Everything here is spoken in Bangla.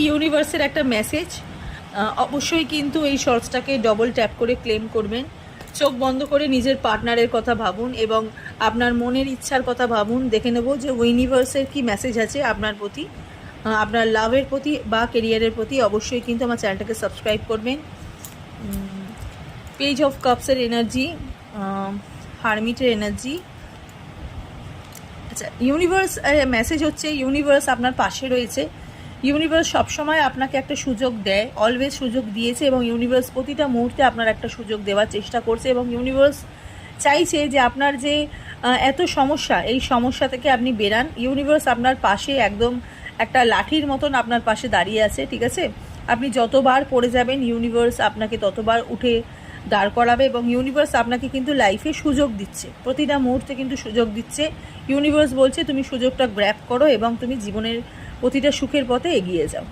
ইউনিভার্সের একটা মেসেজ, অবশ্যই কিন্তু এই শর্টসটাকে ডবল ট্যাপ করে ক্লেম করবেন। চোখ বন্ধ করে নিজের পার্টনারের কথা ভাবুন এবং আপনার মনের ইচ্ছার কথা ভাবুন। দেখে নেব যে ইউনিভার্সের কি মেসেজ আছে আপনার প্রতি, আপনার লাভের প্রতি বা কেরিয়ারের প্রতি। অবশ্যই কিন্তু আমার চ্যানেলটাকে সাবস্ক্রাইব করবেন। পেজ অফ কাপসের এনার্জি, হারমিটের এনার্জি। আচ্ছা, ইউনিভার্স মেসেজ হচ্ছে ইউনিভার্স আপনার পাশে রয়েছে। ইউনিভার্স সবসময় আপনাকে একটা সুযোগ দেয়, অলওয়েজ সুযোগ দিয়েছে এবং ইউনিভার্স প্রতিটা মুহূর্তে আপনার একটা সুযোগ দেওয়ার চেষ্টা করছে এবং ইউনিভার্স চাইছে যে আপনার যে এত সমস্যা, এই সমস্যা থেকে আপনি বেরান। ইউনিভার্স আপনার পাশে একদম একটা লাঠির মতন আপনার পাশে দাঁড়িয়ে আছে, ঠিক আছে? আপনি যতবার পড়ে যাবেন ইউনিভার্স আপনাকে ততবার উঠে দাঁড় করাবে এবং ইউনিভার্স আপনাকে কিন্তু লাইফে সুযোগ দিচ্ছে, প্রতিটা মুহূর্তে কিন্তু সুযোগ দিচ্ছে। ইউনিভার্স বলছে তুমি সুযোগটা গ্র্যাব করো এবং তুমি জীবনের প্রতিটা সুখের পথে এগিয়ে যাও।